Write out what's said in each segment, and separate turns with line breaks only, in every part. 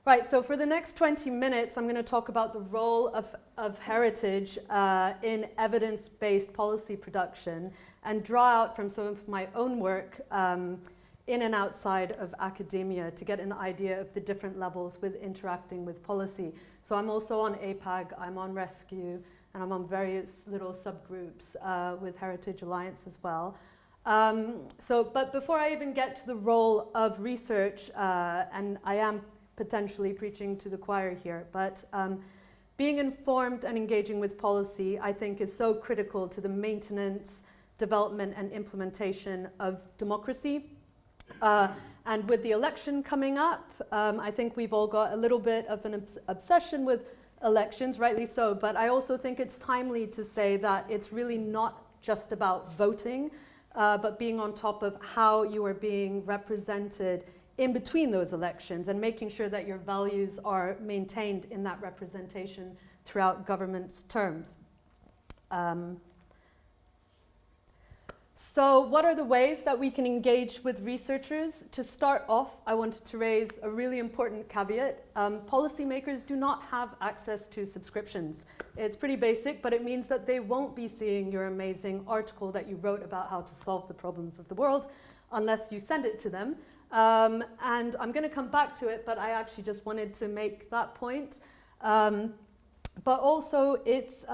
Right, so for the next 20 minutes, I'm going to talk about the role of heritage in evidence-based policy production and draw out from some of my own work in and outside of academia to get an idea of the different levels with interacting with policy. So I'm also on APAG, I'm on Rescue, and I'm on various little subgroups with Heritage Alliance as well. But before I even get to the role of research, and I am potentially preaching to the choir here, but being informed and engaging with policy, I think, is so critical to the maintenance, development, and implementation of democracy. And with the election coming up, I think we've all got a little bit of an obsession with elections, rightly so, but I also think it's timely to say that it's really not just about voting, but being on top of how you are being represented in between those elections and making sure that your values are maintained in that representation throughout government's terms. So what are the ways that we can engage with researchers? To start off, I wanted to raise a really important caveat. Policymakers do not have access to subscriptions. It's pretty basic, but it means that they won't be seeing your amazing article that you wrote about how to solve the problems of the world unless you send it to them. And I'm going to come back to it, but I actually just wanted to make that point. But also, it's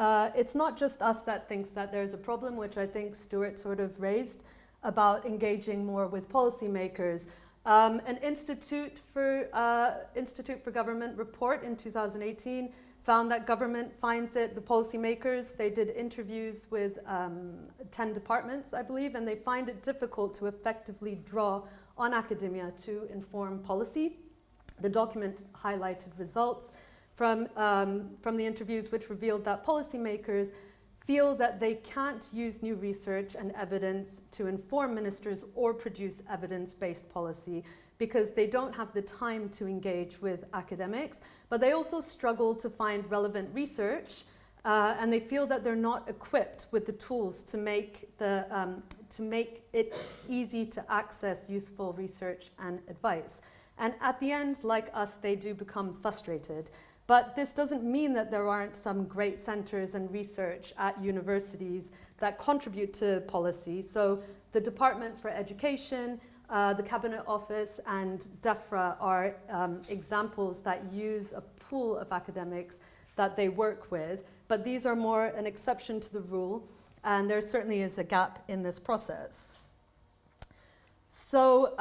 not just us that thinks that there's a problem, which I think Stuart sort of raised, about engaging more with policymakers. An Institute for Government report in 2018 found that government finds it, the policymakers, they did interviews with 10 departments, I believe, and they find it difficult to effectively draw on academia to inform policy. The document highlighted results from the interviews which revealed that policymakers feel that they can't use new research and evidence to inform ministers or produce evidence-based policy because they don't have the time to engage with academics, but they also struggle to find relevant research and they feel that they're not equipped with the tools to make it easy to access useful research and advice. And at the end, like us, they do become frustrated. But this doesn't mean that there aren't some great centers and research at universities that contribute to policy. So the Department for Education, the Cabinet Office, and DEFRA are examples that use a pool of academics that they work with. But these are more an exception to the rule, and there certainly is a gap in this process. So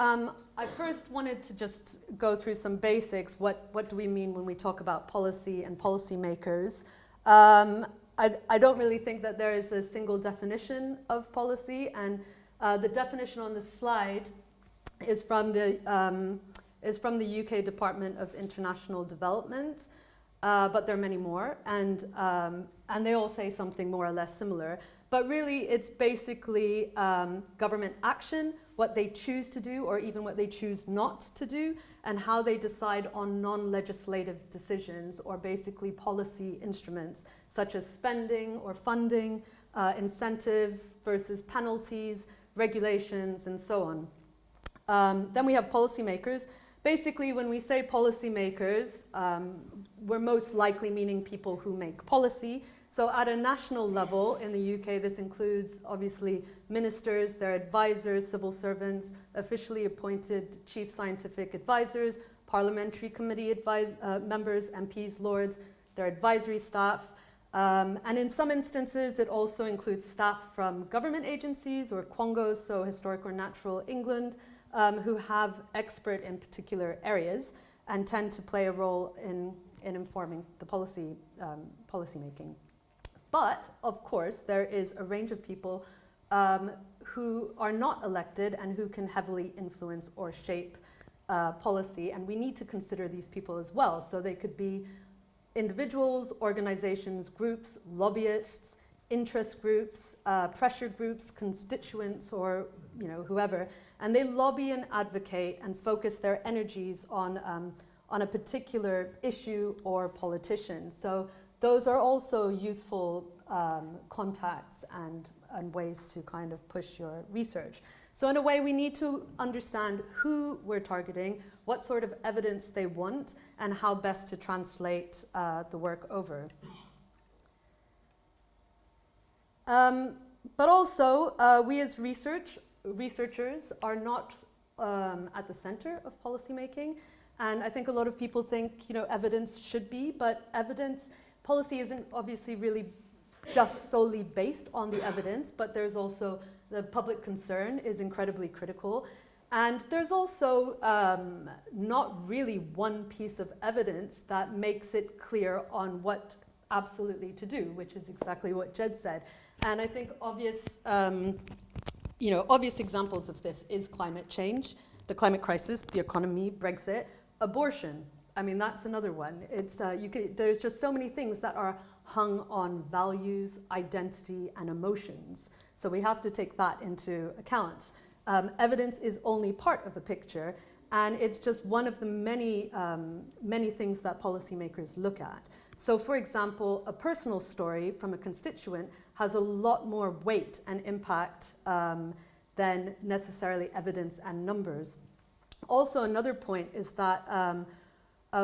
I first wanted to just go through some basics. What do we mean when we talk about policy and policymakers? I don't really think that there is a single definition of policy, and the definition on the slide is from the UK Department of International Development, but there are many more, and they all say something more or less similar. But really, it's basically government action, what they choose to do or even what they choose not to do, and how they decide on non-legislative decisions or basically policy instruments such as spending or funding, incentives versus penalties, regulations, and so on. Then we have policymakers. Basically, when we say policymakers, we're most likely meaning people who make policy. So at a national level in the UK, this includes obviously ministers, their advisors, civil servants, officially appointed chief scientific advisors, parliamentary committee members, MPs, lords, their advisory staff. And in some instances, it also includes staff from government agencies or Quangos, so Historic or Natural England, who have expert in particular areas and tend to play a role in informing the policy making. But, of course, there is a range of people who are not elected and who can heavily influence or shape policy, and we need to consider these people as well. So they could be individuals, organizations, groups, lobbyists, interest groups, pressure groups, constituents, or whoever, and they lobby and advocate and focus their energies on a particular issue or politician. So those are also useful contacts and and ways to kind of push your research. So in a way, we need to understand who we're targeting, what sort of evidence they want, and how best to translate the work over. But also, we as researchers are not at the center of policymaking. And I think a lot of people think, evidence should be, but policy isn't obviously really just solely based on the evidence, but there's also the public concern is incredibly critical. And there's also not really one piece of evidence that makes it clear on what absolutely to do, which is exactly what Jed said. And I think obvious examples of this is climate change, the climate crisis, the economy, Brexit, abortion. I mean, that's another one. It's there's just so many things that are hung on values, identity, and emotions. So we have to take that into account. Evidence is only part of a picture, and it's just one of the many things that policymakers look at. So, for example, a personal story from a constituent has a lot more weight and impact than necessarily evidence and numbers. Also, another point is that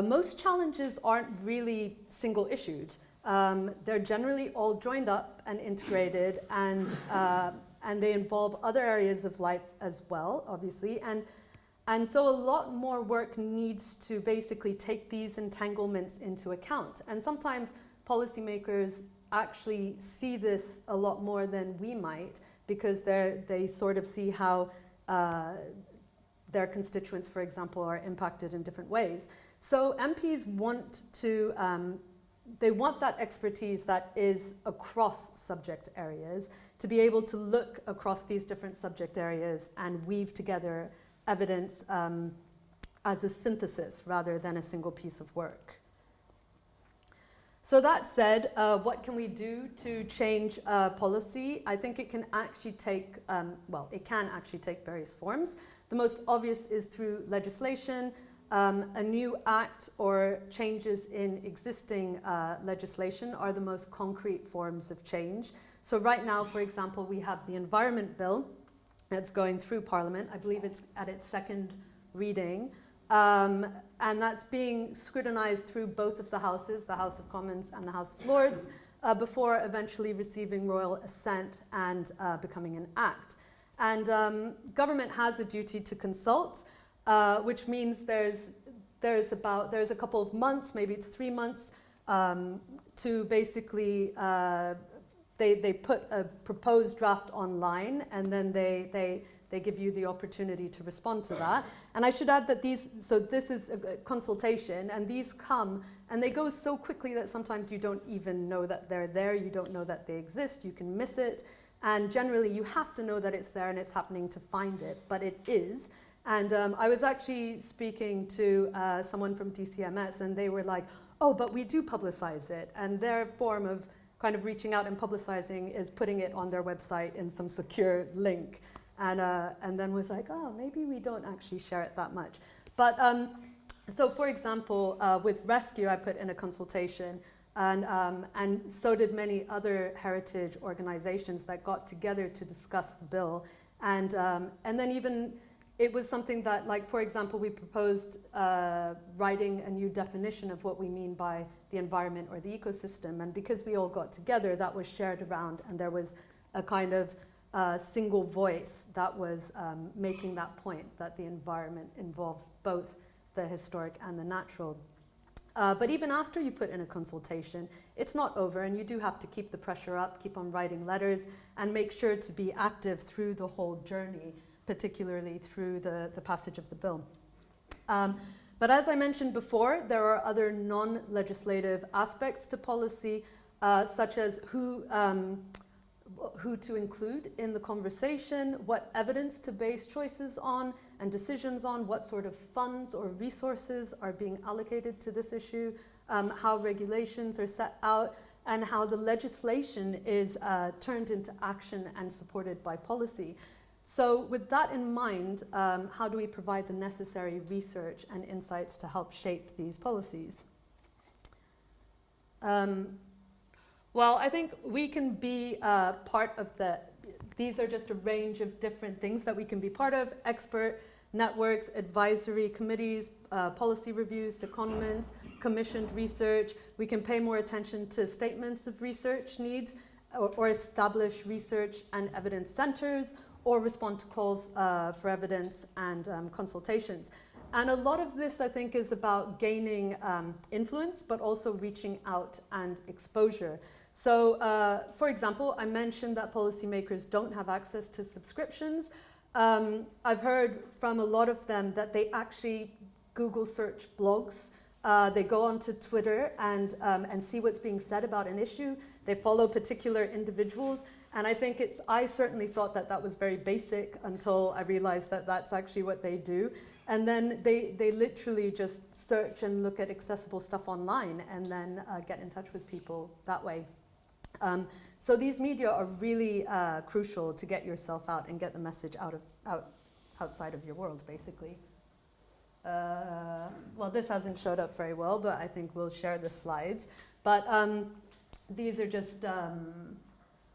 most challenges aren't really single-issued. They're generally all joined up and integrated, and they involve other areas of life as well, obviously. And so a lot more work needs to basically take these entanglements into account. And sometimes policymakers actually see this a lot more than we might, because they sort of see how their constituents, for example, are impacted in different ways. So MPs want to, they want that expertise that is across subject areas, to be able to look across these different subject areas and weave together evidence as a synthesis rather than a single piece of work. So that said, what can we do to change policy? I think it can actually take, it can actually take various forms. The most obvious is through legislation, a new act or changes in existing legislation are the most concrete forms of change. So right now, for example, we have the Environment Bill that's going through Parliament. I believe it's at its second reading. And that's being scrutinized through both of the houses, the House of Commons and the House of Lords, before eventually receiving royal assent and becoming an act. And government has a duty to consult, which means there's a couple of months, maybe it's 3 months, to basically they put a proposed draft online, and then they give you the opportunity to respond to that. And I should add that this is a consultation, and these come, and they go so quickly that sometimes you don't even know that they're there, you don't know that they exist, you can miss it, and generally you have to know that it's there and it's happening to find it, but it is. And I was actually speaking to someone from DCMS, and they were like, oh, but we do publicize it, and their form of kind of reaching out and publicizing is putting it on their website in some secure link. And then was like, oh, maybe we don't actually share it that much. But so, for example, with Rescue, I put in a consultation, and so did many other heritage organizations that got together to discuss the bill. And then even it was something that, like, for example, we proposed writing a new definition of what we mean by the environment or the ecosystem. And because we all got together, that was shared around, and there was a kind of single voice that was making that point that the environment involves both the historic and the natural. But even after you put in a consultation, it's not over, and you do have to keep the pressure up, keep on writing letters, and make sure to be active through the whole journey, particularly through the passage of the bill. But as I mentioned before, there are other non-legislative aspects to policy, such as who to include in the conversation, what evidence to base choices on and decisions on, what sort of funds or resources are being allocated to this issue, how regulations are set out, and how the legislation is turned into action and supported by policy. So with that in mind, how do we provide the necessary research and insights to help shape these policies? Well, I think we can be part of these are just a range of different things that we can be part of: expert networks, advisory committees, policy reviews, secondments, commissioned research. We can pay more attention to statements of research needs, or establish research and evidence centers, or respond to calls for evidence and consultations. And a lot of this, I think, is about gaining influence, but also reaching out and exposure. So, for example, I mentioned that policymakers don't have access to subscriptions. I've heard from a lot of them that they actually Google search blogs. They go onto Twitter and see what's being said about an issue. They follow particular individuals. And I certainly thought that that was very basic until I realized that that's actually what they do. And then they literally just search and look at accessible stuff online and then get in touch with people that way. So these media are really crucial to get yourself out and get the message outside of your world, basically. Well, this hasn't showed up very well, but I think we'll share the slides. But these are just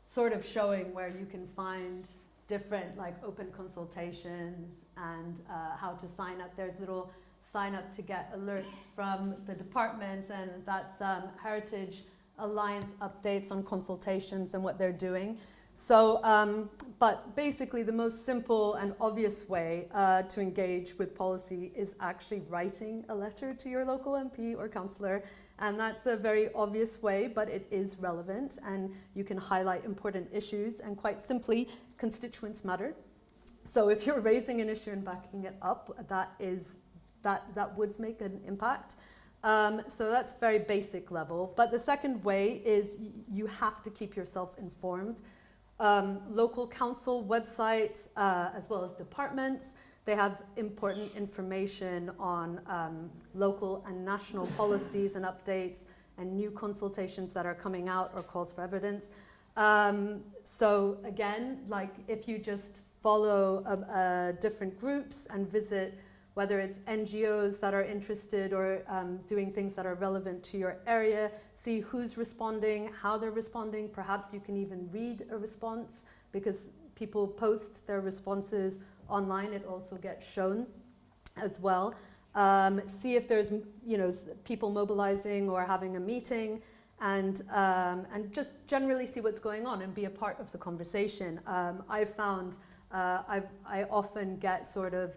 sort of showing where you can find different open consultations and how to sign up. There's little sign up to get alerts from the departments, and that's Heritage Alliance updates on consultations and what they're doing. So, but basically the most simple and obvious way to engage with policy is actually writing a letter to your local MP or councillor. And that's a very obvious way, but it is relevant, and you can highlight important issues. And quite simply, constituents matter. So if you're raising an issue and backing it up, that would make an impact. So that's very basic level. But the second way is you have to keep yourself informed. Local council websites, as well as departments, they have important information on local and national policies and updates and new consultations that are coming out or calls for evidence. So again, if you just follow different groups and visit whether it's NGOs that are interested or doing things that are relevant to your area, see who's responding, how they're responding. Perhaps you can even read a response, because people post their responses online. It also gets shown as well. See if there's people mobilizing or having a meeting, and just generally see what's going on and be a part of the conversation. I've found I often get sort of,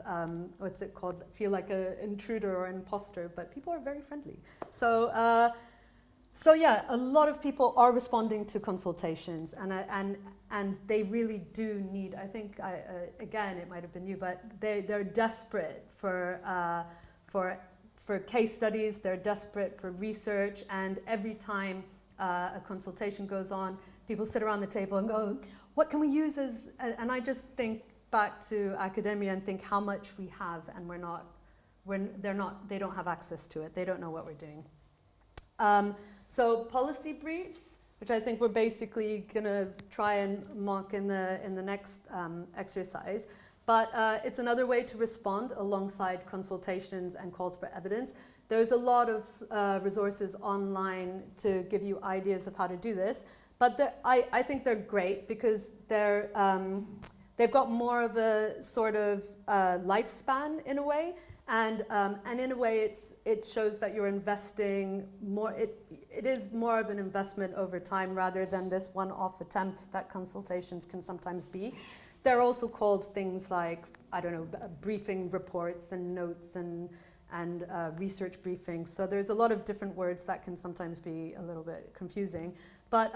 what's it called, feel like an intruder or an imposter, but people are very friendly. So yeah, a lot of people are responding to consultations, and they really do need, I think, again, it might have been you, but they're desperate for case studies, they're desperate for research, and every time a consultation goes on, people sit around the table and go, what can we use as, and I just think back to academia and think how much we have, and they don't have access to it. They don't know what we're doing. So policy briefs, which I think we're basically gonna try and mock in the next exercise. But it's another way to respond alongside consultations and calls for evidence. There's a lot of resources online to give you ideas of how to do this. But I think they're great because they've got more of a sort of lifespan in a way, and in a way it shows that you're investing more. It is more of an investment over time rather than this one-off attempt that consultations can sometimes be. They're also called things like, I don't know, briefing reports and notes and research briefings. So there's a lot of different words that can sometimes be a little bit confusing. But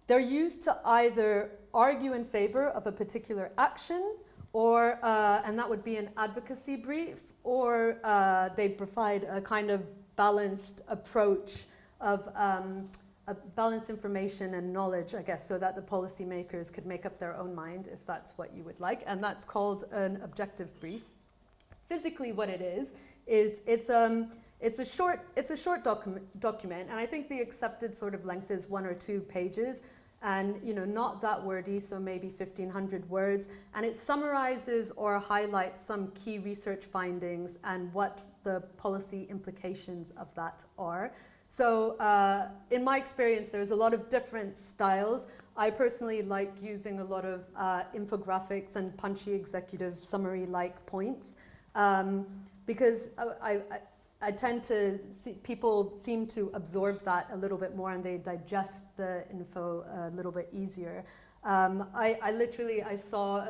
they're used to either argue in favor of a particular action, or and that would be an advocacy brief, or they provide a kind of balanced approach of balanced information and knowledge, I guess, so that the policymakers could make up their own mind if that's what you would like. And that's called an objective brief. Physically, what it is it's a short document, and I think the accepted sort of length is 1 or 2 pages, and not that wordy, so maybe 1,500 words, and it summarizes or highlights some key research findings and what the policy implications of that are. So in my experience, there's a lot of different styles. I personally like using a lot of infographics and punchy executive summary-like points because I tend to see people seem to absorb that a little bit more and they digest the info a little bit easier. I saw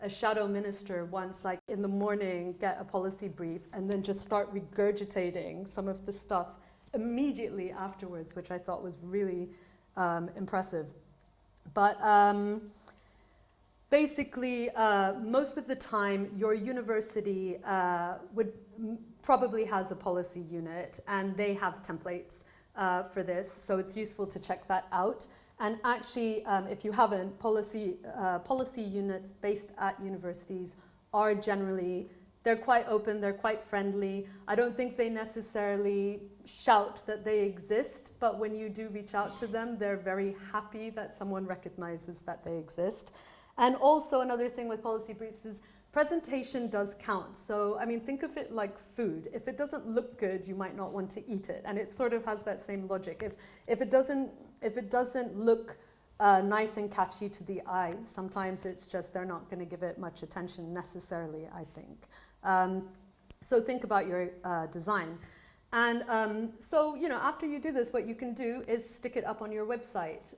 a shadow minister once, like in the morning, get a policy brief and then just start regurgitating some of the stuff immediately afterwards, which I thought was really impressive. But basically, most of the time, your university probably has a policy unit, and they have templates for this, so it's useful to check that out. And actually, if you haven't, policy units based at universities are generally, they're quite open, they're quite friendly. I don't think they necessarily shout that they exist, but when you do reach out to them, they're very happy that someone recognizes that they exist. And also another thing with policy briefs is presentation does count. So, I mean, think of it like food. If it doesn't look good, you might not want to eat it. And it sort of has that same logic. If it doesn't look nice and catchy to the eye, sometimes it's just they're not going to give it much attention necessarily, I think. So think about your design. And so, you know, after you do this, what you can do is stick it up on your website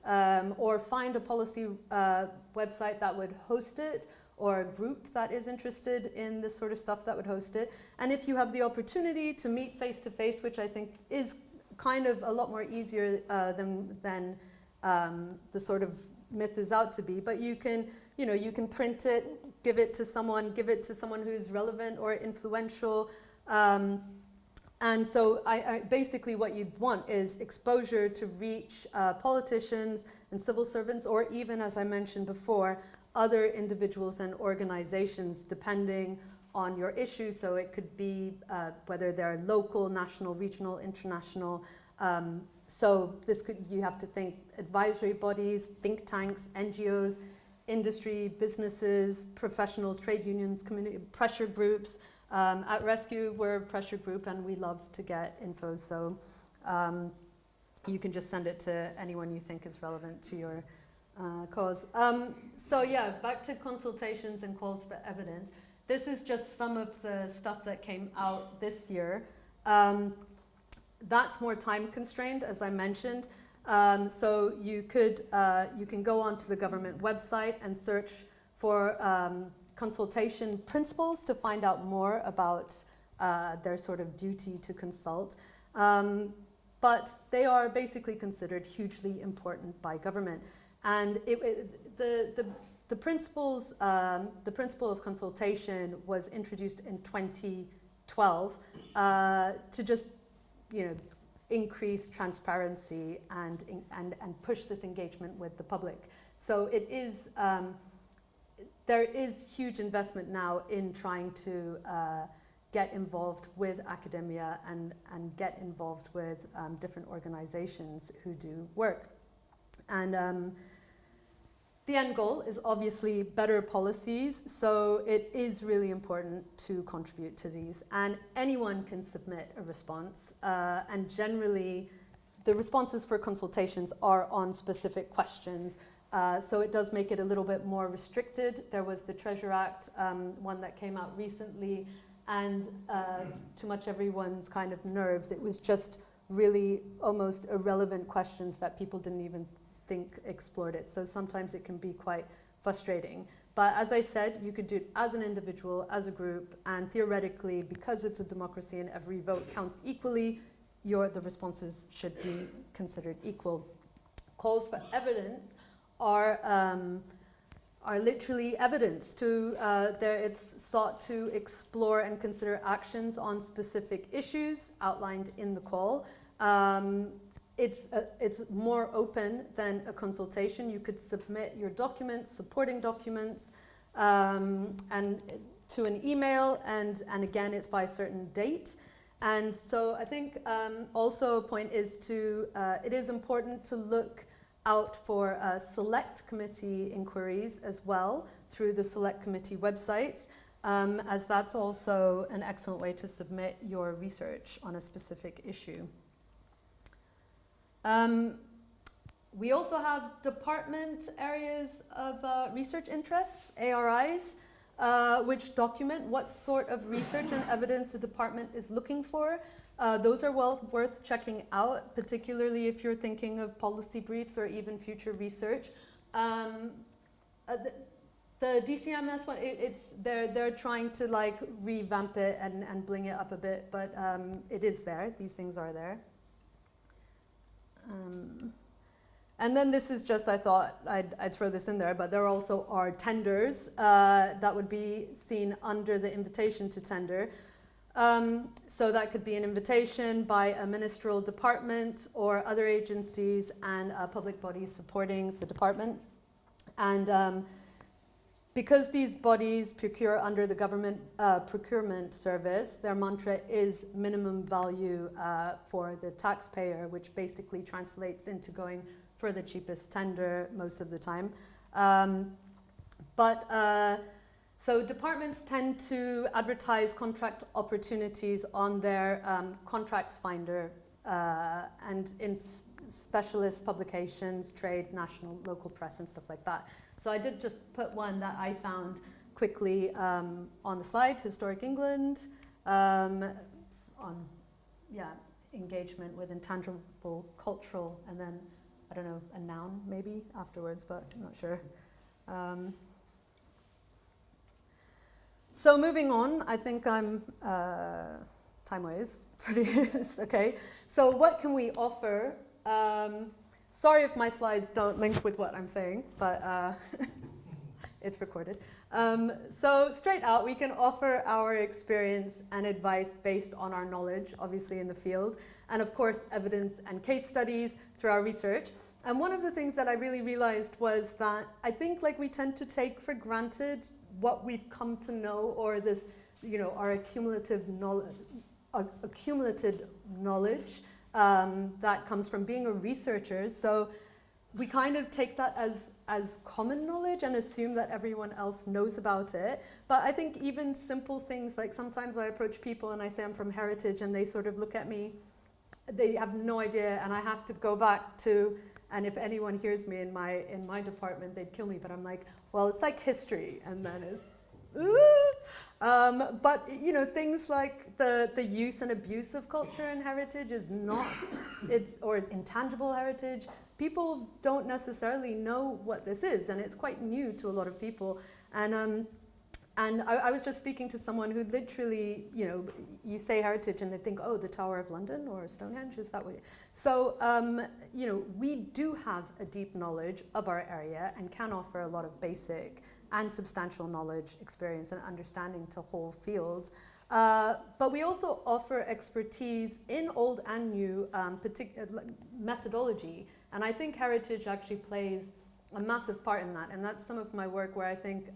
or find a policy website that would host it, or a group that is interested in this sort of stuff that would host it. And if you have the opportunity to meet face-to-face, which I think is kind of a lot more easier than the sort of myth is out to be, but you can print it, give it to someone who's relevant or influential. And so I basically what you'd want is exposure to reach politicians and civil servants, or even, as I mentioned before, other individuals and organizations depending on your issue. So it could be whether they're local, national, regional, international. So you have to think advisory bodies, think tanks, NGOs, industry, businesses, professionals, trade unions, community, pressure groups. At Rescue, we're a pressure group and we love to get info. So you can just send it to anyone you think is relevant to your cause. So yeah, back to consultations and calls for evidence. This is just some of the stuff that came out this year. That's more time constrained, as I mentioned. So you can go onto the government website and search for consultation principles to find out more about their sort of duty to consult. But they are basically considered hugely important by government. And the principle of consultation was introduced in 2012 to just, you know, increase transparency and push this engagement with the public. So it is there is huge investment now in trying to get involved with academia and get involved with different organizations who do work. And the end goal is obviously better policies, so it is really important to contribute to these. And anyone can submit a response, and generally the responses for consultations are on specific questions, so it does make it a little bit more restricted. There was the Treasure Act, one that came out recently, and to much everyone's kind of nerves, it was just really almost irrelevant questions that people didn't even think explored it. So sometimes it can be quite frustrating. But as I said, you could do it as an individual, as a group, and theoretically, because it's a democracy and every vote counts equally, the responses should be considered equal. Calls for evidence are literally evidence to it's sought to explore and consider actions on specific issues outlined in the call. It's more open than a consultation. You could submit your documents, supporting documents, and to an email, and again, it's by a certain date. And so I think also a point is it is important to look out for select committee inquiries as well through the select committee websites, as that's also an excellent way to submit your research on a specific issue. We also have department areas of research interests, ARIs, which document what sort of research and evidence the department is looking for. Those are well worth checking out, particularly if you're thinking of policy briefs or even future research. The DCMS one, they're trying to like revamp it and bling it up a bit, but it is there. These things are there. And then this is just, I thought I'd throw this in there, but there also are tenders that would be seen under the invitation to tender. So that could be an invitation by a ministerial department or other agencies and public bodies supporting the department. And because these bodies procure under the government procurement service, their mantra is minimum value for the taxpayer, which basically translates into going for the cheapest tender most of the time. So departments tend to advertise contract opportunities on their contracts finder and in specialist publications, trade, national, local press and stuff like that. So I did just put one that I found quickly on the slide, Historic England, on engagement with intangible cultural, and then, I don't know, a noun maybe afterwards, but I'm not sure. So moving on, I think I'm time-wise pretty okay. So what can we offer? Sorry if my slides don't link with what I'm saying, but it's recorded. So straight out, we can offer our experience and advice based on our knowledge, obviously in the field, and of course evidence and case studies through our research. And one of the things that I really realized was that I think like we tend to take for granted what we've come to know, or this, you know, our accumulative knowledge that comes from being a researcher. So we kind of take that as common knowledge and assume that everyone else knows about it. But I think even simple things, like sometimes I approach people and I say I'm from Heritage and they sort of look at me, they have no idea, and I have to go back to, and if anyone hears me in my department, they'd kill me, but I'm like, well, it's like history, and then it's, but you know, things like the use and abuse of culture and heritage is not, or intangible heritage. People don't necessarily know what this is, and it's quite new to a lot of people. And I was just speaking to someone who literally, you know, you say heritage and they think, oh, the Tower of London or Stonehenge, is that what? So, you know, we do have a deep knowledge of our area and can offer a lot of basic and substantial knowledge, experience, and understanding to whole fields. But we also offer expertise in old and new methodology. And I think heritage actually plays a massive part in that. And that's some of my work where I think,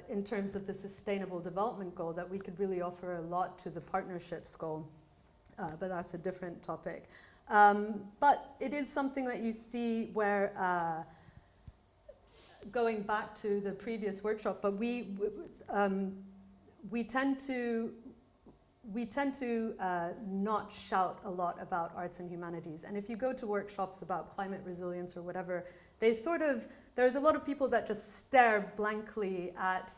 in terms of the sustainable development goal, that we could really offer a lot to the partnerships goal, but that's a different topic. But it is something that you see where, going back to the previous workshop, but we tend to not shout a lot about arts and humanities. And if you go to workshops about climate resilience or whatever, there's a lot of people that just stare blankly at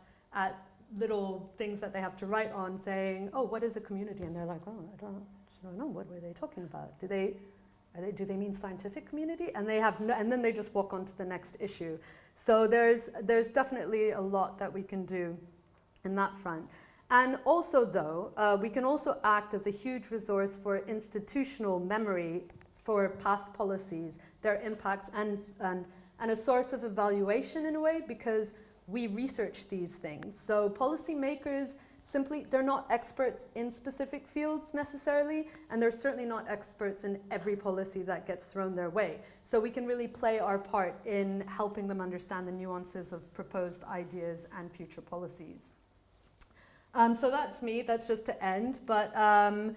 little things that they have to write on, saying, oh, what is a community? And they're like, oh, I don't know, what were they talking about? Do they mean scientific community? And and then they just walk on to the next issue. So there's definitely a lot that we can do in that front. And also, though, we can also act as a huge resource for institutional memory for past policies, their impacts, and a source of evaluation in a way, because we research these things. So policymakers they're not experts in specific fields necessarily, and they're certainly not experts in every policy that gets thrown their way. So we can really play our part in helping them understand the nuances of proposed ideas and future policies. So that's me, that's just to end, but I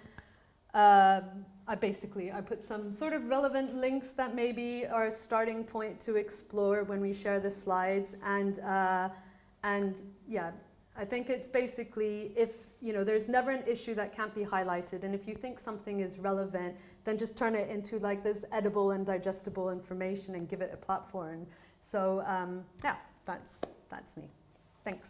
put some sort of relevant links that maybe are a starting point to explore when we share the slides, and I think it's basically if, there's never an issue that can't be highlighted. And if you think something is relevant, then just turn it into like this edible and digestible information and give it a platform. So, yeah, that's me. Thanks.